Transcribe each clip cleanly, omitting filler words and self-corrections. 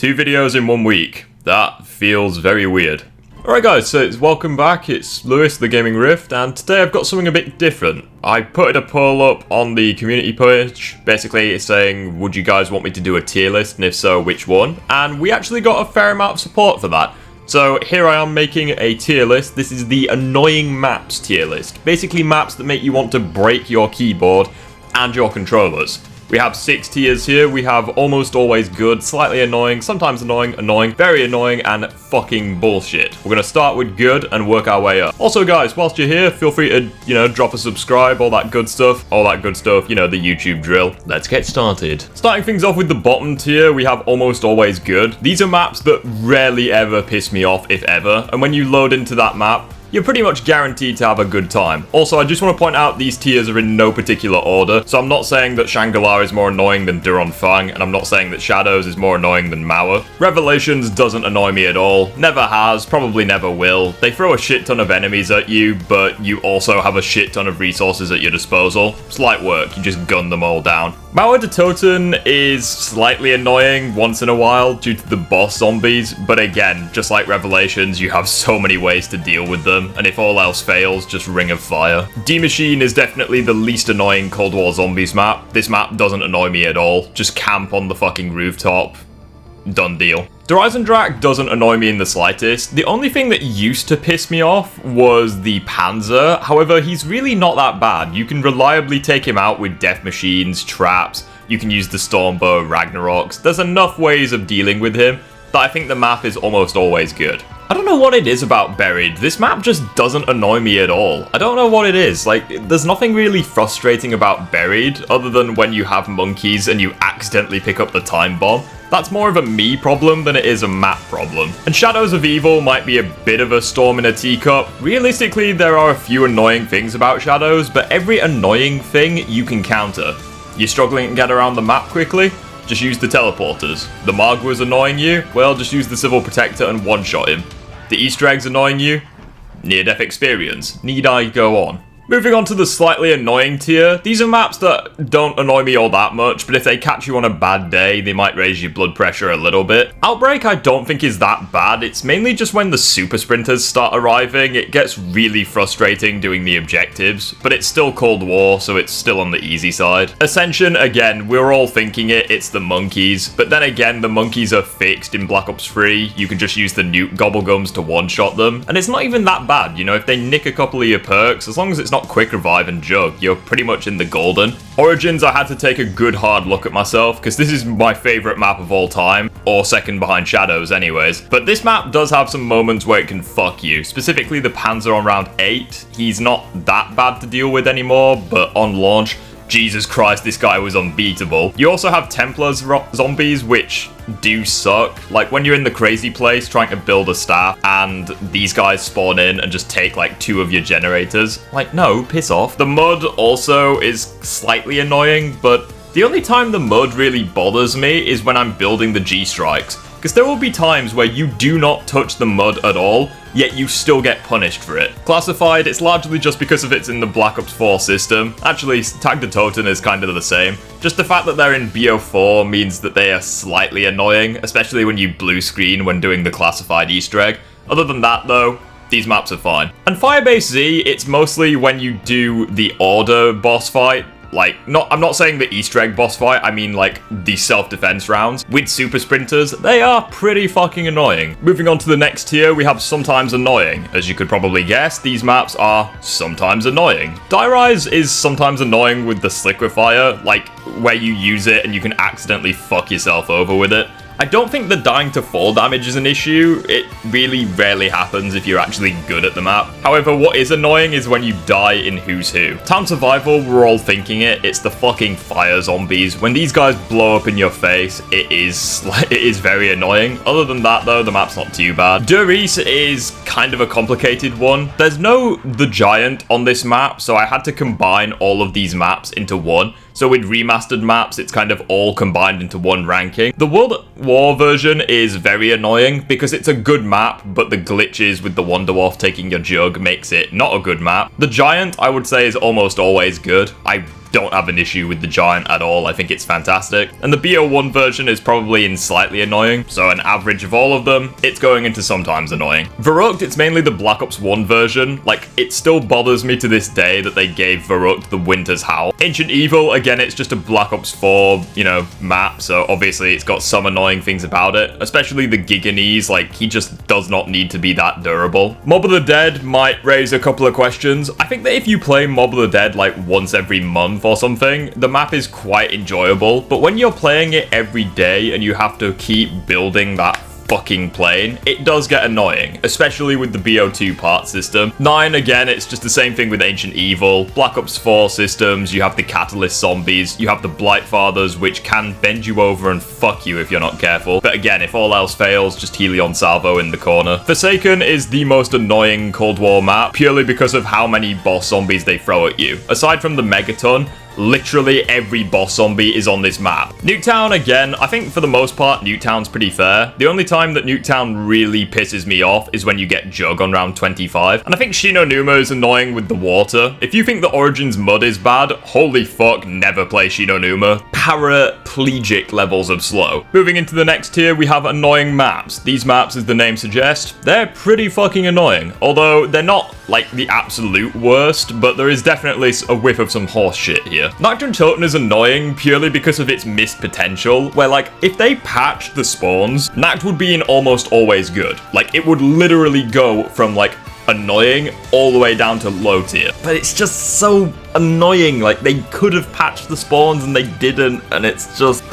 2 videos in 1 week. That feels very weird. Alright guys, so welcome back, it's Lewis, the Gaming Rift, and today I've got something a bit different. I put a poll up on the community page, basically it's saying, would you guys want me to do a tier list, and if so, which one? And we actually got a fair amount of support for that. So here I am making a tier list. This is the annoying maps tier list. Basically maps that make you want to break your keyboard and your controllers. We have 6 tiers here. We have almost always good, slightly annoying, sometimes annoying, very annoying, and fucking bullshit. We're gonna start with good and work our way up. Also guys, whilst you're here, feel free to, drop a subscribe, all that good stuff, the YouTube drill. Let's get started. Starting things off with the bottom tier, we have almost always good. These are maps that rarely ever piss me off, if ever, and when you load into that map, you're pretty much guaranteed to have a good time. Also, I just want to point out these tiers are in no particular order, so I'm not saying that Shangri-La is more annoying than Durand-Fang, and I'm not saying that Shadows is more annoying than Mauer. Revelations doesn't annoy me at all, never has, probably never will. They throw a shit ton of enemies at you, but you also have a shit ton of resources at your disposal. It's light work, you just gun them all down. Mauer de Toten is slightly annoying once in a while due to the boss zombies, but again, just like Revelations, you have so many ways to deal with them. And if all else fails, just Ring of Fire. D-Machine is definitely the least annoying Cold War Zombies map. This map doesn't annoy me at all. Just camp on the fucking rooftop. Done deal. Dreisendracht doesn't annoy me in the slightest. The only thing that used to piss me off was the Panzer. However, he's really not that bad. You can reliably take him out with death machines, traps. You can use the Stormbow, Ragnaroks. There's enough ways of dealing with him that I think the map is almost always good. I don't know what it is about Buried. This map just doesn't annoy me at all. I don't know what it is. Like, there's nothing really frustrating about Buried other than when you have monkeys and you accidentally pick up the time bomb. That's more of a me problem than it is a map problem. And Shadows of Evil might be a bit of a storm in a teacup. Realistically, there are a few annoying things about Shadows, but every annoying thing you can counter. You're struggling to get around the map quickly? Just use the teleporters. The Marg was annoying you? Well, just use the Civil Protector and one-shot him. The Easter eggs annoying you? Near-death experience. Need I go on? Moving on to the slightly annoying tier, these are maps that don't annoy me all that much, but if they catch you on a bad day, they might raise your blood pressure a little bit. Outbreak I don't think is that bad, it's mainly just when the super sprinters start arriving, it gets really frustrating doing the objectives, but it's still Cold War, so it's still on the easy side. Ascension, again, we're all thinking it's the monkeys, but then again, the monkeys are fixed in Black Ops 3, you can just use the nuke gobblegums to one-shot them, and it's not even that bad, if they nick a couple of your perks, as long as it's not quick revive and jug, you're pretty much in the golden. Origins, I had to take a good hard look at myself because this is my favorite map of all time, or second behind Shadows anyways, but this map does have some moments where it can fuck you, specifically the Panzer on round 8. He's not that bad to deal with anymore, but on launch, Jesus Christ, this guy was unbeatable. You also have Templar zombies, which do suck. Like when you're in the crazy place trying to build a staff and these guys spawn in and just take like 2 of your generators. Like, no, piss off. The mud also is slightly annoying, but the only time the mud really bothers me is when I'm building the G-Strikes. Because there will be times where you do not touch the mud at all, yet you still get punished for it. Classified, it's largely just because of it's in the Black Ops 4 system. Actually, Tag de Toten is kind of the same. Just the fact that they're in BO4 means that they are slightly annoying, especially when you blue screen when doing the classified Easter egg. Other than that though, these maps are fine. And Firebase Z, it's mostly when you do the Order boss fight. Like, I'm not saying the Easter egg boss fight, I mean like the self-defense rounds. With super sprinters, they are pretty fucking annoying. Moving on to the next tier, we have sometimes annoying. As you could probably guess, these maps are sometimes annoying. Die Rise is sometimes annoying with the Sliquifier, like where you use it and you can accidentally fuck yourself over with it. I don't think the dying to fall damage is an issue. It really rarely happens if you're actually good at the map. However, what is annoying is when you die in Who's Who. Town Survival, we're all thinking it's the fucking fire zombies. When these guys blow up in your face, it is very annoying. Other than that though, the map's not too bad. Der Riese is kind of a complicated one. There's no The Giant on this map, so I had to combine all of these maps into one. So with remastered maps, it's kind of all combined into one ranking. The World at War version is very annoying because it's a good map, but the glitches with the Wonderdwarf taking your jug makes it not a good map. The Giant, I would say, is almost always good. I don't have an issue with the giant at all. I think it's fantastic. And the BO1 version is probably in slightly annoying, so an average of all of them, it's going into sometimes annoying. Varrocked, it's mainly the Black Ops 1 version. Like, it still bothers me to this day that they gave Varrocked the Winter's Howl. Ancient Evil, again, it's just a Black Ops 4, you know, map, so obviously it's got some annoying things about it, especially the Giganese. Like, he just does not need to be that durable. Mob of the Dead might raise a couple of questions. I think that if you play Mob of the Dead like once every month or something, the map is quite enjoyable, but when you're playing it every day and you have to keep building that fucking plane, it does get annoying, especially with the BO2 part system. 9, again, it's just the same thing with Ancient Evil. Black Ops 4 systems, you have the Catalyst zombies, you have the Blight Fathers, which can bend you over and fuck you if you're not careful. But again, if all else fails, just Helion Salvo in the corner. Forsaken is the most annoying Cold War map, purely because of how many boss zombies they throw at you. Aside from the Megaton, literally every boss zombie is on this map. Nuketown, again, I think for the most part, Nuketown's pretty fair. The only time that Nuketown really pisses me off is when you get Jug on round 25. And I think Shinonuma is annoying with the water. If you think the Origins mud is bad, holy fuck, never play Shinonuma. Paraplegic levels of slow. Moving into the next tier, we have annoying maps. These maps, as the name suggests, they're pretty fucking annoying. Although they're not like the absolute worst, but there is definitely a whiff of some horse shit here. Nocturne Totem is annoying purely because of its missed potential, where like, if they patched the spawns, Nact would be in almost always good. Like, it would literally go from like annoying all the way down to low tier. But it's just so annoying. Like, they could have patched the spawns and they didn't, and it's just...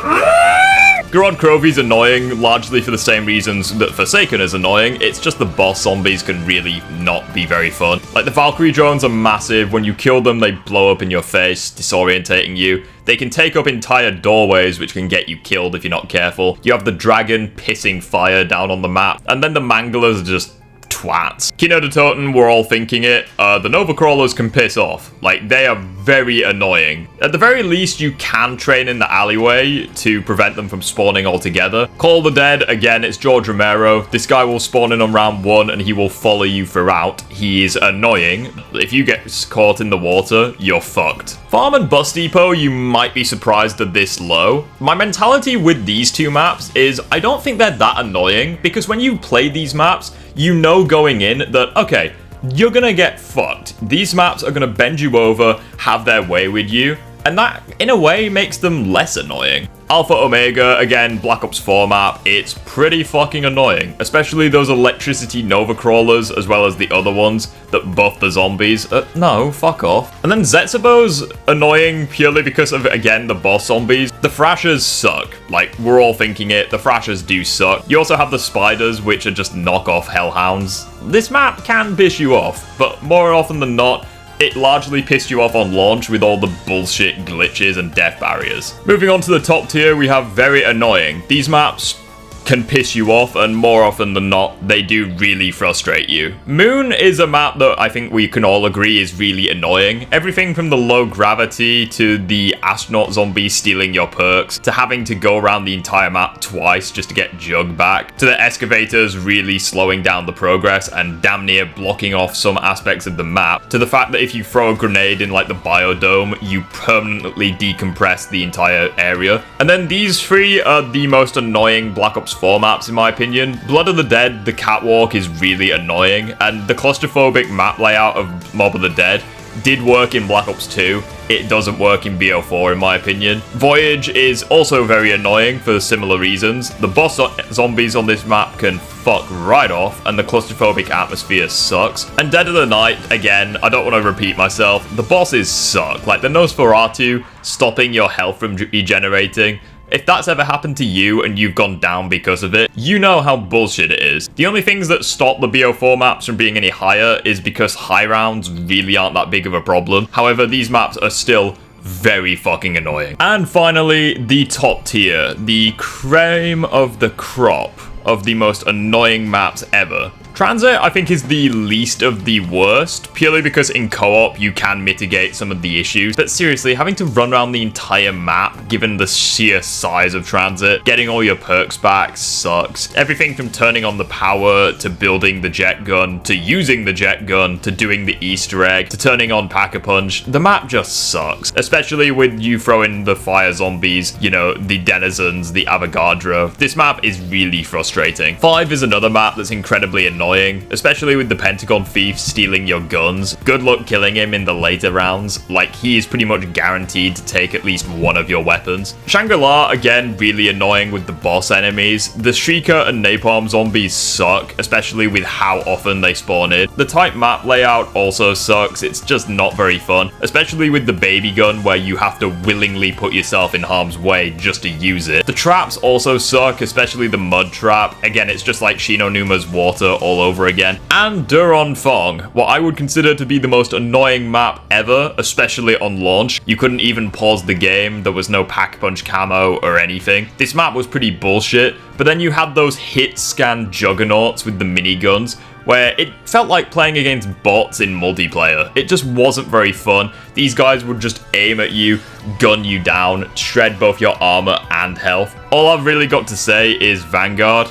Garrod Krovi's annoying, largely for the same reasons that Forsaken is annoying. It's just the boss zombies can really not be very fun. Like, the Valkyrie drones are massive. When you kill them, they blow up in your face, disorientating you. They can take up entire doorways, which can get you killed if you're not careful. You have the dragon pissing fire down on the map. And then the Manglers are just twats. Kino de Toten, we're all thinking it. The Nova Crawlers can piss off. Like, they are very annoying. At the very least, you can train in the alleyway to prevent them from spawning altogether. Call of the Dead, again, it's George Romero. This guy will spawn in on round 1 and he will follow you throughout. He is annoying. If you get caught in the water, you're fucked. Farm and Bus Depot, you might be surprised they're this low. My mentality with these two maps is I don't think they're that annoying, because when you play these maps, you know going in that, okay, you're gonna get fucked. These maps are gonna bend you over, have their way with you, and that, in a way, makes them less annoying. Alpha Omega, again, Black Ops 4 map, it's pretty fucking annoying. Especially those electricity Nova Crawlers, as well as the other ones that buff the zombies. No, fuck off. And then Zetsubo's annoying purely because of, again, the boss zombies. The Thrashers suck. Like, we're all thinking it, the Thrashers do suck. You also have the Spiders, which are just knockoff Hellhounds. This map can piss you off, but more often than not, it largely pissed you off on launch with all the bullshit glitches and death barriers. Moving on to the top tier, we have very annoying. These maps can piss you off, and more often than not, they do really frustrate you. Moon is a map that I think we can all agree is really annoying. Everything from the low gravity to the astronaut zombies stealing your perks, to having to go around the entire map twice just to get Jug back, to the excavators really slowing down the progress and damn near blocking off some aspects of the map, to the fact that if you throw a grenade in like the biodome, you permanently decompress the entire area. And then these three are the most annoying Black Ops 4 maps in my opinion. Blood of the Dead, the catwalk is really annoying, and the claustrophobic map layout of Mob of the Dead did work in Black Ops 2. It doesn't work in BO4 in my opinion. Voyage is also very annoying for similar reasons. The boss zombies on this map can fuck right off, and the claustrophobic atmosphere sucks. And Dead of the Night, again, I don't want to repeat myself, the bosses suck. Like the Nosferatu stopping your health from regenerating. If that's ever happened to you and you've gone down because of it, you know how bullshit it is. The only things that stop the BO4 maps from being any higher is because high rounds really aren't that big of a problem. However, these maps are still very fucking annoying. And finally, the top tier, the cream of the crop of the most annoying maps ever. Transit, I think, is the least of the worst, purely because in co-op you can mitigate some of the issues. But seriously, having to run around the entire map, given the sheer size of Transit, getting all your perks back sucks. Everything from turning on the power, to building the jet gun, to using the jet gun, to doing the Easter egg, to turning on Pack-a-Punch, the map just sucks. Especially with you throwing the fire zombies, you know, the denizens, the Avogadro. This map is really frustrating. 5 is another map that's incredibly annoying, especially with the Pentagon Thief stealing your guns. Good luck killing him in the later rounds, like he is pretty much guaranteed to take at least one of your weapons. Shangri-La, again, really annoying with the boss enemies. The Shrieker and Napalm zombies suck, especially with how often they spawn in. The tight map layout also sucks, it's just not very fun, especially with the baby gun where you have to willingly put yourself in harm's way just to use it. The traps also suck, especially the mud trap. Again, it's just like Shinonuma's water all over again. And Duron Fong, what I would consider to be the most annoying map ever, especially on launch. You couldn't even pause the game, there was no Pack-a-Punch camo or anything. This map was pretty bullshit, but then you had those hit scan juggernauts with the miniguns, where it felt like playing against bots in multiplayer. It just wasn't very fun. These guys would just aim at you, gun you down, shred both your armor and health. All I've really got to say is Vanguard,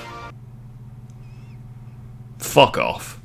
fuck off.